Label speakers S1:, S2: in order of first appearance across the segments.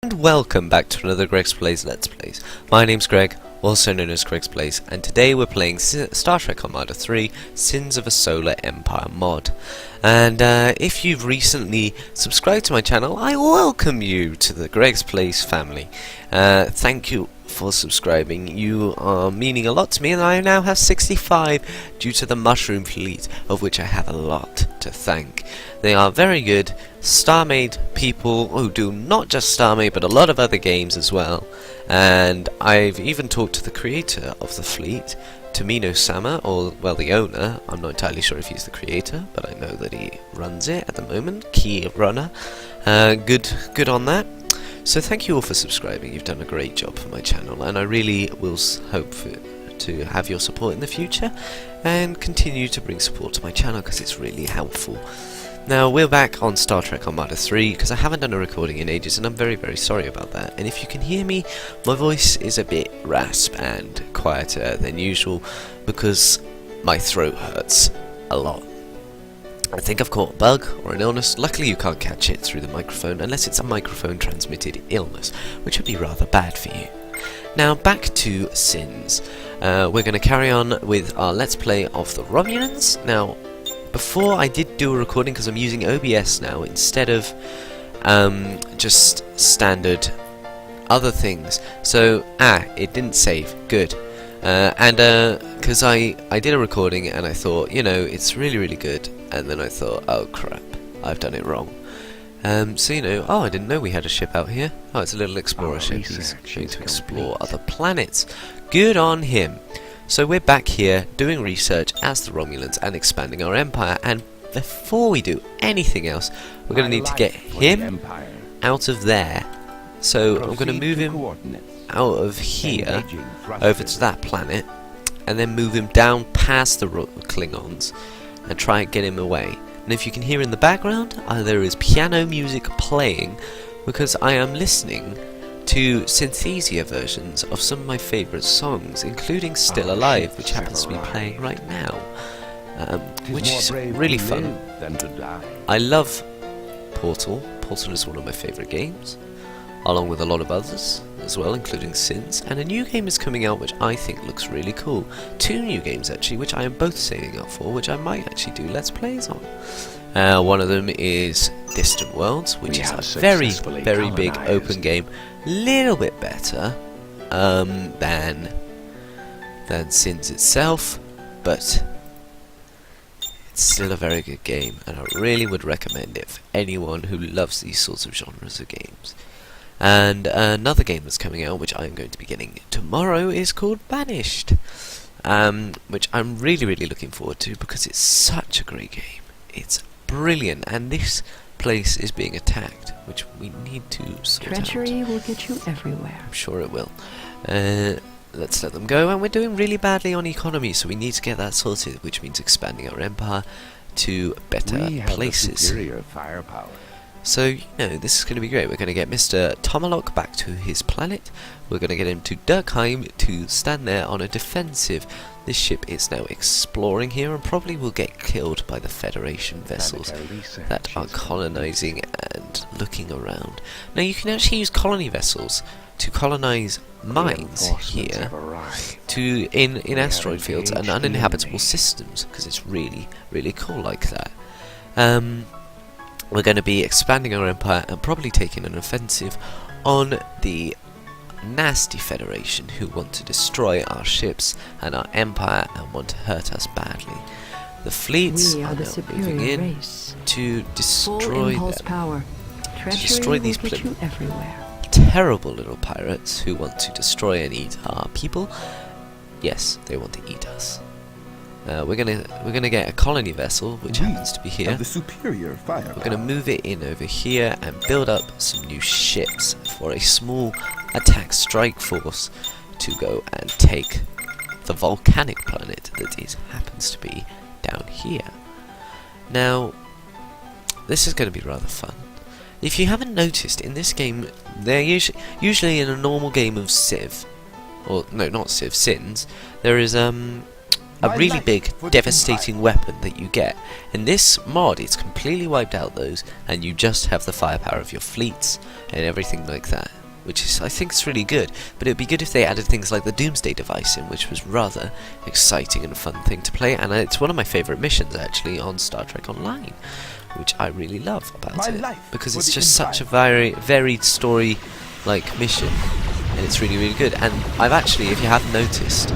S1: And welcome back to another Greg's Plays Let's Plays. My name's Greg, also known as Greg's Plays, and today we're playing Star Trek Armada 3, Sins of a Solar Empire mod. And if you've recently subscribed to my channel, I welcome you to the Greg's Plays family. Thank you for subscribing. You are meaning a lot to me, and I now have 65 due to the Mushroomfleet, of which I have a lot to thank. They are very good StarMade people who do not just StarMade but a lot of other games as well. And I've even talked to the creator of the fleet, Tomino-sama, or well, the owner. I'm not entirely sure if he's the creator, but I know that he runs it at the moment. Key runner. Good on that. So thank you all for subscribing. You've done a great job for my channel, and I really will hope to have your support in the future and continue to bring support to my channel because it's really helpful. Now we're back on Star Trek Armada 3 because I haven't done a recording in ages, and I'm very sorry about that. And if you can hear me, my voice is a bit rasp and quieter than usual because my throat hurts a lot. I think I've caught a bug or an illness. Luckily you can't catch it through the microphone unless it's a microphone transmitted illness, which would be rather bad for you. Now back to Sins. We're going to carry on with our Let's Play of the Romulans. Now before I did do a recording because I'm using OBS now instead of just standard other things. So it didn't save. Good. Because I did a recording and I thought, you know, it's really good, and then I thought, oh crap, I've done it wrong. So you know, I didn't know we had a ship out here. Oh, it's a little explorer ship. He's going to explore other planets. Good on him. So we're back here doing research as the Romulans and expanding our empire, and before we do anything else, we're going to need to get him out of there. So I'm going to move him out of here over to that planet, and then move him down past the Klingons and try and get him away. And if you can hear in the background, there is piano music playing because I am listening to synthesia versions of some of my favourite songs, including Still Alive, which happens to be playing right now, which is really fun. I love Portal. Portal is one of my favourite games, along with a lot of others as well, including Sins, and a new game is coming out which I think looks really cool. 2 new games actually, which I am both saving up for, which I might actually do Let's Plays on. One of them is Distant Worlds, which is a very big open game, little bit better than Sins itself, but it's still a very good game, and I really would recommend it for anyone who loves these sorts of genres of games. And another game that's coming out, which I'm going to be getting tomorrow, is called Banished, which I'm really looking forward to because it's such a great game. It's brilliant, and this place is being attacked, which we need to sort out.
S2: Treachery will get you everywhere.
S1: I'm sure it will. Let's let them go, and we're doing really badly on economy, so we need to get that sorted, which means expanding our empire to better places.
S3: Superior firepower.
S1: So, you know, this is going to be great. We're going to get Mr. Tomalok back to his planet. We're going to get him to Durkheim to stand there on a defensive. This ship is now exploring here and probably will get killed by the Federation vessels that are colonizing and looking around. Now, you can actually use colony vessels to colonize mines here in asteroid fields and uninhabitable systems, because it's really cool like that. We're going to be expanding our empire and probably taking an offensive on the nasty Federation who want to destroy our ships and our empire and want to hurt us badly. The fleets are now moving in to destroy them. To destroy these terrible little pirates who want to destroy and eat our people. Yes, they want to eat us. We're gonna get a colony vessel, which happens to be here. We're gonna move it in over here and build up some new ships for a small attack strike force to go and take the volcanic planet that happens to be down here. Now, this is going to be rather fun. If you haven't noticed, in this game, they're usually in a normal game of Civ, or no, not Civ, Sins, there is a really big, devastating weapon that you get. In this mod, it's completely wiped out those, and you just have the firepower of your fleets and everything like that, which is, I think, is really good. But it'd be good if they added things like the Doomsday device in, which was rather exciting and a fun thing to play, and it's one of my favourite missions actually on Star Trek Online, which I really love about it, because it's just such a very varied story-like mission, and it's really, really good. And I've actually, if you haven't noticed,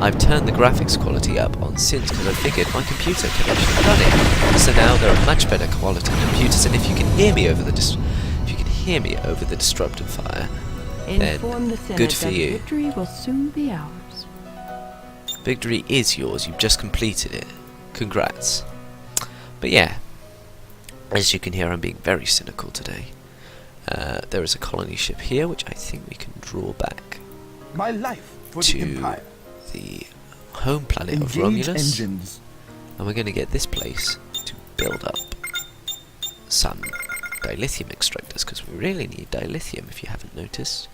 S1: I've turned the graphics quality up on Sins because I figured my computer can actually run it. So now there are much better quality computers, and if you can hear me over the disruptive fire, then good for you.
S2: Victory will soon be ours.
S1: Victory is yours. You've just completed it. Congrats. But yeah, as you can hear, I'm being very cynical today. There is a colony ship here, which I think we can draw back
S3: My life for the
S1: to
S3: Empire.
S1: the home planet of
S3: Engage
S1: Romulus,
S3: engines.
S1: and we're going to get this place to build up some dilithium extractors, because we really need dilithium, if you haven't noticed.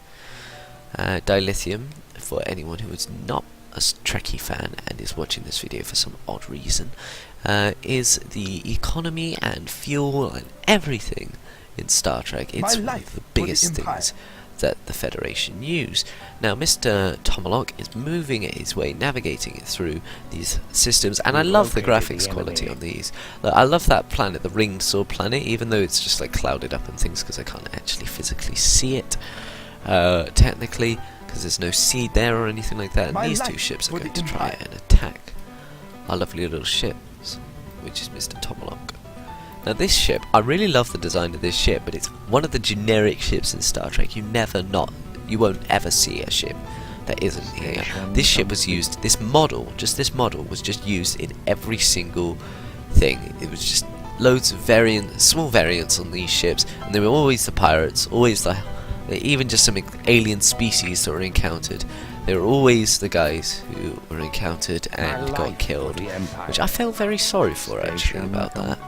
S1: Dilithium, for anyone who is not a Trekkie fan and is watching this video for some odd reason, is the economy and fuel and everything in Star Trek. It's one of the biggest things that the Federation use. Now, Mr. Tomalok is moving it his way, navigating it through these systems, and I love the graphics quality on these. I love that planet, the ringed sword planet, even though it's just like clouded up and things, because I can't actually physically see it, technically, because there's no seed there or anything like that. And these two ships are going to try and attack our lovely little ships, which is Mr. Tomalok. Now this ship, I really love the design of this ship, but it's one of the generic ships in Star Trek. You won't ever see a ship that isn't here. This ship was used, this model was just used in every single thing. It was just loads of small variants on these ships, and they were always the pirates, always even just some alien species that were encountered. They were always the guys who were encountered and got killed, which I felt very sorry for actually about that.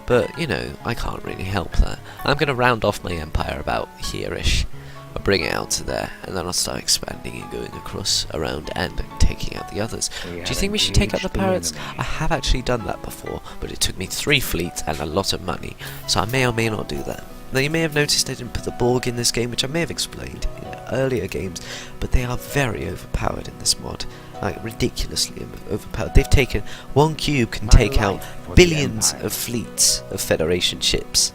S1: But, you know, I can't really help that. I'm going to round off my empire about here-ish. I'll bring it out to there, and then I'll start expanding and going across, around, and taking out the others. Do you think we should take out the pirates? I have actually done that before, but it took me 3 fleets and a lot of money, so I may or may not do that. Now, you may have noticed I didn't put the Borg in this game, which I may have explained in earlier games, but they are very overpowered in this mod. Like, ridiculously overpowered. They've taken... 1 cube can take out billions of fleets of Federation ships.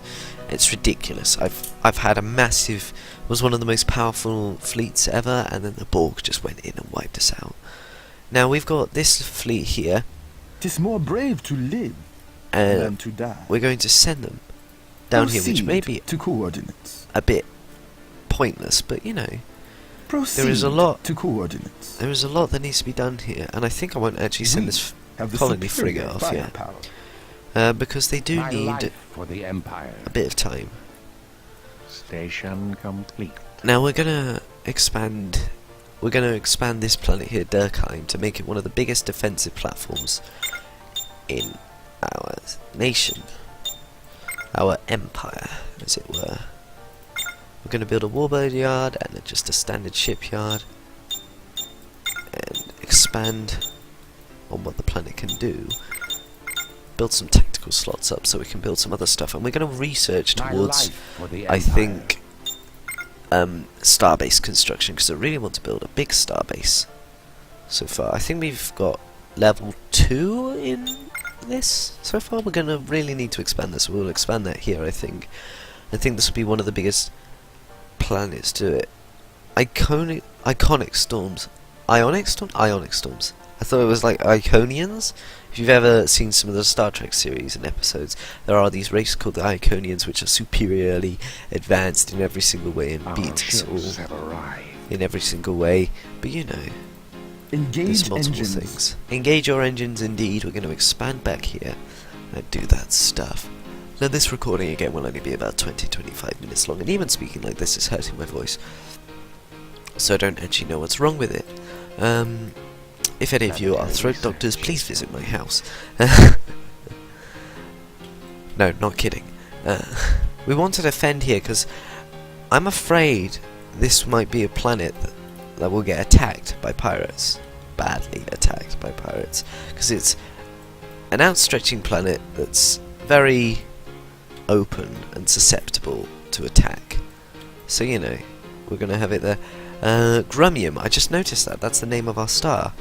S1: It's ridiculous. I've had a massive... was one of the most powerful fleets ever, and then the Borg just went in and wiped us out. Now, we've got this fleet here.
S3: 'Tis more brave to live than to die.
S1: We're going to send them down here, which may be
S3: to coordinates.
S1: a bit pointless, but, you know...
S3: Proceed
S1: there is a lot
S3: to coordinates.
S1: There is a lot that needs to be done here, and I think I won't actually send this colony frigate off yet, because they do need
S4: for the Empire.
S1: a bit of time.
S4: Station complete.
S1: Now we're gonna expand this planet here, Durkheim, to make it one of the biggest defensive platforms in our nation, our empire, as it were. We're going to build a warbird yard and just a standard shipyard, and expand on what the planet can do. Build some tactical slots up so we can build some other stuff, and we're going to research towards, I think, starbase construction, because I really want to build a big starbase. So far, I think we've got level 2 in this so far. We're going to really need to expand this. We'll expand that here, I think. I think this will be one of the biggest planets to it. Iconic storms. Ionic storms? Ionic storms. I thought it was like Iconians. If you've ever seen some of the Star Trek series and episodes, there are these races called the Iconians, which are superiorly advanced in every single way and beat us all in every single way. But you know, there's multiple things. Engage your engines, indeed. We're going to expand back here and do that stuff. Now this recording again will only be about 20-25 minutes long, and even speaking like this is hurting my voice, so I don't actually know what's wrong with it. If any of you are throat doctors, please visit my house. No, not kidding. We want to defend here because I'm afraid this might be a planet that will get attacked by pirates. badly attacked by pirates, because it's an outstretching planet that's very open and susceptible to attack. So, you know, we're going to have it there. Grumium, I just noticed that. That's the name of our star.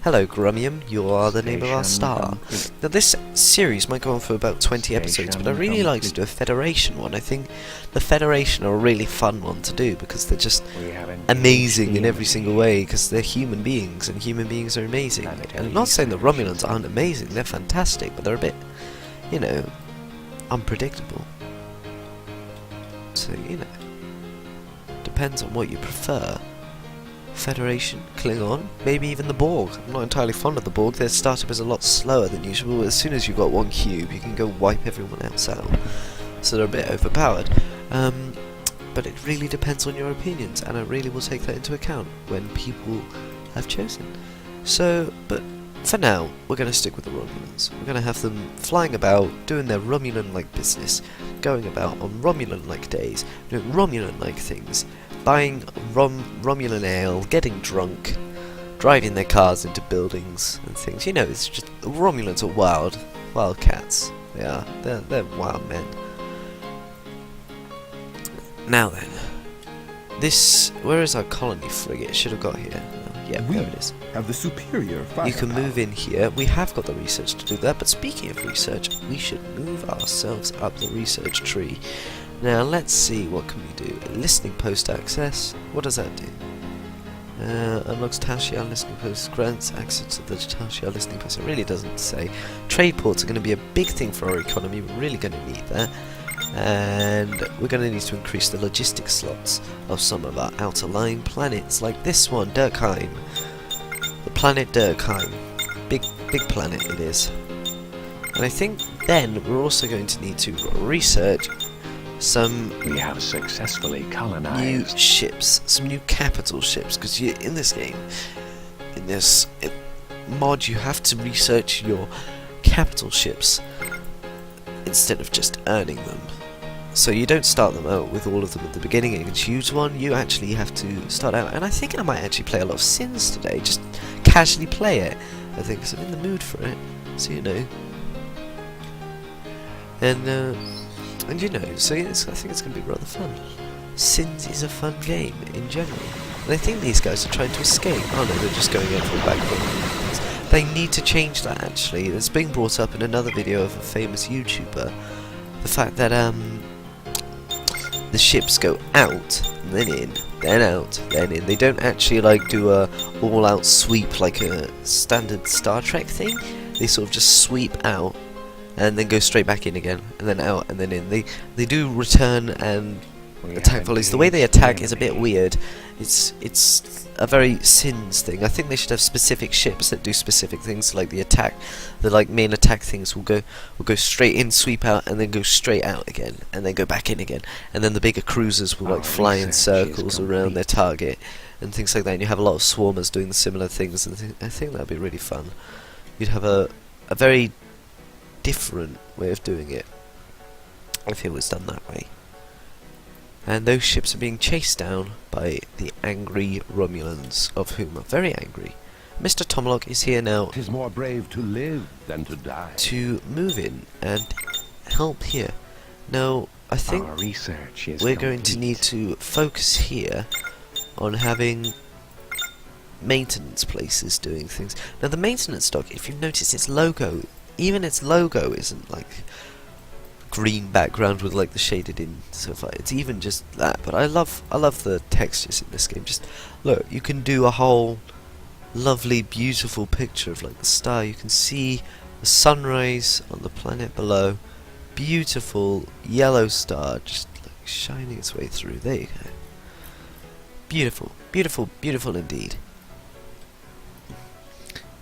S1: Hello, Grumium. You are the name of our star. Now, this series might go on for about 20 episodes, but I really like to do a Federation one. I think the Federation are a really fun one to do, because they're just amazing in every single way, because they're human beings, and human beings are amazing. And I'm not saying the Romulans aren't amazing, they're fantastic, but they're a bit, you know, unpredictable. So, you know, depends on what you prefer. Federation, Klingon, maybe even the Borg. I'm not entirely fond of the Borg. Their startup is a lot slower than usual. As soon as you've got one cube, you can go wipe everyone else out. So they're a bit overpowered. But it really depends on your opinions, and I really will take that into account when people have chosen. So, but for now, we're going to stick with the Romulans. We're going to have them flying about, doing their Romulan-like business, going about on Romulan-like days, doing Romulan-like things, buying Romulan ale, getting drunk, driving their cars into buildings and things. You know, it's just, the Romulans are wild cats. They are. They're wild men. Now then, where is our colony frigate? It should have got here. Yeah, there it is.
S3: Have the superior firepower.
S1: You can move in here. We have got the research to do that, but speaking of research, we should move ourselves up the research tree. Now, let's see, what can we do? Listening post access. What does that do? Unlocks Tashiar listening post, grants access to the Tashiar listening post. It really doesn't say. Trade ports are going to be a big thing for our economy. We're really going to need that. And we're going to need to increase the logistics slots of some of our outer line planets, like this one, Durkheim. The planet Durkheim. Big planet it is. And I think then we're also going to need to research we have successfully colonized new ships, some new capital ships, because in this game, in this mod, you have to research your capital ships instead of just earning them. So you don't start them out with all of them at the beginning and choose one. You actually have to start out, and I think I might actually play a lot of Sins today, just casually play it, I think, because I'm in the mood for it, so you know. And you know, so I think it's going to be rather fun. Sins is a fun game in general. And I think these guys are trying to escape. Oh no, they're just going in for a background. They need to change that, actually. It's being brought up in another video of a famous YouTuber. The fact that the ships go out, and then in, then out, then in. They don't actually like do a all-out sweep like a standard Star Trek thing. They sort of just sweep out and then go straight back in again, and then out, and then in. They do return and attack volleys. The way they attack is a bit weird. It's a very Sins thing. I think they should have specific ships that do specific things, like the attack. The like main attack things will go straight in, sweep out, and then go straight out again, and then go back in again. And then the bigger cruisers will like fly in circles around their target and things like that. And you have a lot of swarmers doing the similar things, and I think that'd be really fun. You'd have a very different way of doing it if it was done that way. And those ships are being chased down by the angry Romulans, of whom are very angry. Mr. Tomalok is here now.
S3: It is more brave to live than to die.
S1: To move in and help here. Now, I think
S3: our research is
S1: we're going to need to focus here on having maintenance places doing things. Now, the maintenance dock, if you've noticed, its logo, even its logo isn't like green background with like the shaded in so far. It's even just that. But I love the textures in this game. Just look, you can do a whole lovely, beautiful picture of like the star. You can see the sunrise on the planet below. Beautiful yellow star just like shining its way through. There you go. Beautiful, beautiful, beautiful indeed.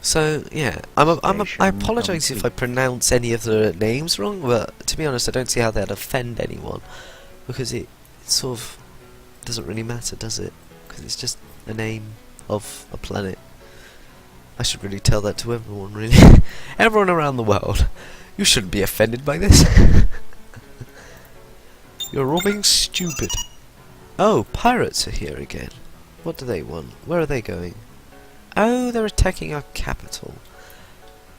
S1: So yeah, I apologise if I pronounce any of the names wrong, but to be honest, I don't see how that'd offend anyone, because it sort of doesn't really matter, does it? Because it's just a name of a planet. I should really tell that to everyone, really. Everyone around the world. You shouldn't be offended by this. You're all being stupid. Oh, pirates are here again. What do they want? Where are they going? Oh, they're attacking our capital.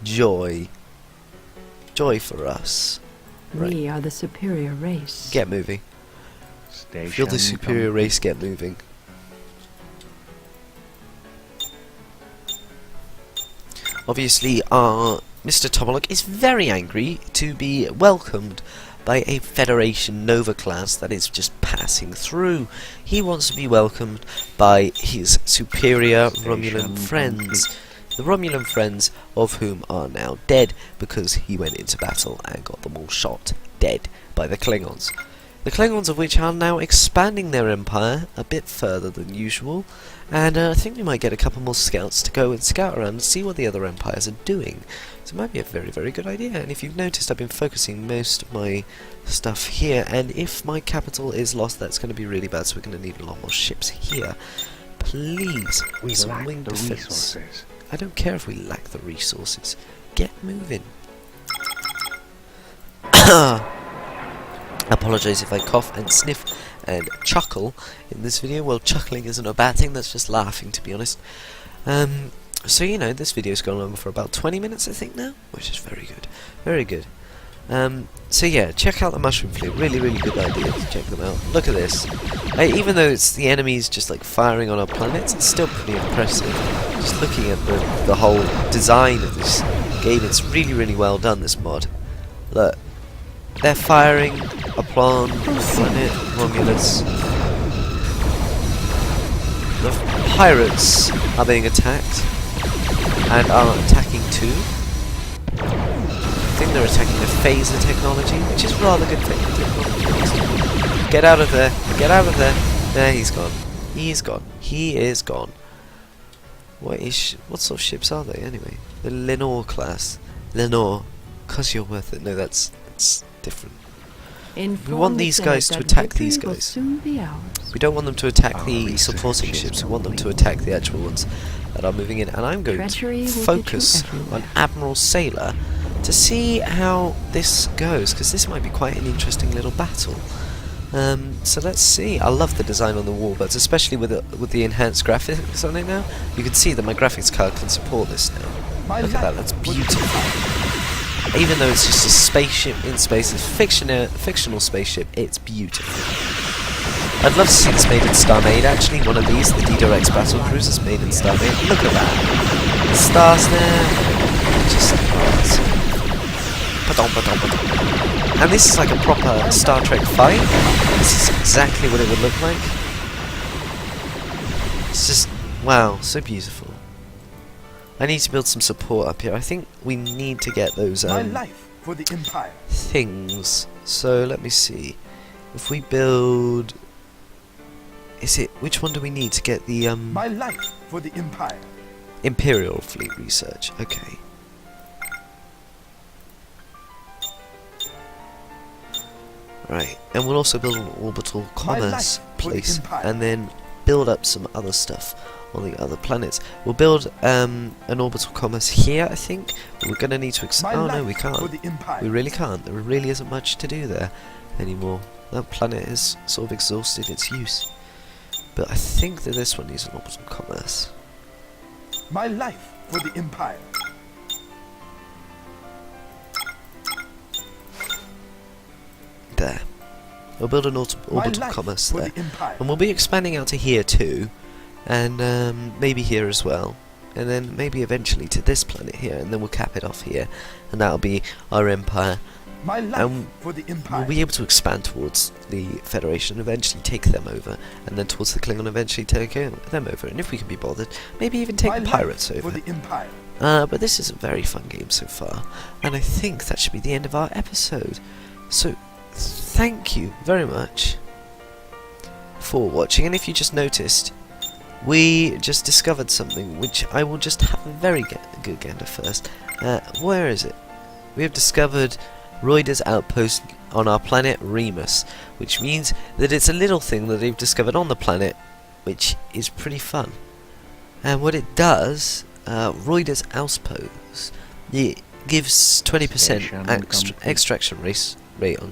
S1: Joy. Joy for us.
S2: We are the superior race.
S1: Get moving. If you're the superior race, get moving. Obviously, our Mr. Tomalok is very angry to be welcomed by a Federation Nova class that is just passing through. He wants to be welcomed by his superior Romulan friends. The Romulan friends of whom are now dead because he went into battle and got them all shot dead by the Klingons. The Klingons of which are now expanding their empire a bit further than usual, and I think we might get a couple more scouts to go and scout around and see what the other empires are doing. So it might be a very, very good idea. And if you've noticed, I've been focusing most of my stuff here, and if my capital is lost, that's going to be really bad, so we're going to need a lot more ships here. Please,
S4: we
S1: some
S4: lack
S1: wing
S4: the
S1: defense.
S4: resources.
S1: I don't care if we lack the resources. Get moving. I apologise if I cough and sniff and chuckle in this video. Well, chuckling isn't a bad thing, that's just laughing, to be honest. So, you know, this video's gone on for about 20 minutes, I think, now, which is very good. Very good. So, yeah, check out the Mushroomfleet. Really, really good idea to check them out. Look at this. Even though it's the enemies just, like, firing on our planets, it's still pretty impressive. Just looking at the whole design of this game, it's really, really well done, this mod. Look. They're firing upon the planet Romulus. The pirates are being attacked and are attacking too. I think they're attacking the phaser technology, which is rather good technology. Get out of there! Get out of there! There, he's gone. He's gone. He is gone. What sort of ships are they anyway? The Lenore class. Lenore. 'Cause you're worth it. No, that's different. We want these guys to attack these guys. We don't want them to attack the supporting ships. We want them to attack the actual ones that are moving in. And I'm going to focus on Admiral Sailor to see how this goes, because this might be quite an interesting little battle. So let's see. I love the design on the warbirds, especially with the enhanced graphics on it now. You can see that my graphics card can support this now. Look at that, that's beautiful. Even though it's just a spaceship in space, a fictional spaceship, it's beautiful. I'd love to see this made in StarMade, actually. One of these, the Dido X battle cruisers made in StarMade. Look at that. The stars there. Just and this is like a proper Star Trek fight. This is exactly what it would look like. It's just, wow, so beautiful. I need to build some support up here. I think we need to get those
S3: My life for the Empire.
S1: things. So let me see. If we build, which one do we need to get the
S3: My life for the Empire.
S1: Imperial Fleet research? Okay. Right, and we'll also build an orbital commerce place, and then build up some other stuff on the other planets. We'll build an orbital commerce here, I think, but we're going to need to oh no, we can't. We really can't. There really isn't much to do there anymore. That planet has sort of exhausted its use. But I think that this one needs an orbital commerce.
S3: My life for the Empire.
S1: There. We'll build an orbital commerce there. And we'll be expanding out to here too. And maybe here as well, and then maybe eventually to this planet here, and then we'll cap it off here, and that'll be our empire. And we'll be able to expand towards the Federation, eventually take them over, and then towards the Klingon, eventually take them over, and if we can be bothered, maybe even take the pirates over. But this is a very fun game so far, and I think that should be the end of our episode. So thank you very much for watching, and if you just noticed, we just discovered something which I will just have a very good gander first. Where is it? We have discovered Roider's outpost on our planet Remus, which means that it's a little thing that they've discovered on the planet, which is pretty fun. And what it does, Roider's outpost, it gives 20% extraction rate on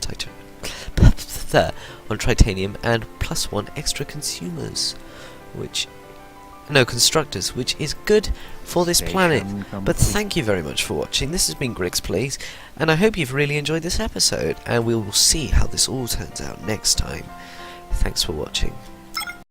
S1: titanium and +1 extra consumers, which no constructors, which is good for this planet. But thank you very much for watching. This has been Greg's Plays, and I hope you've really enjoyed this episode, and we will see how this all turns out next time. Thanks for watching.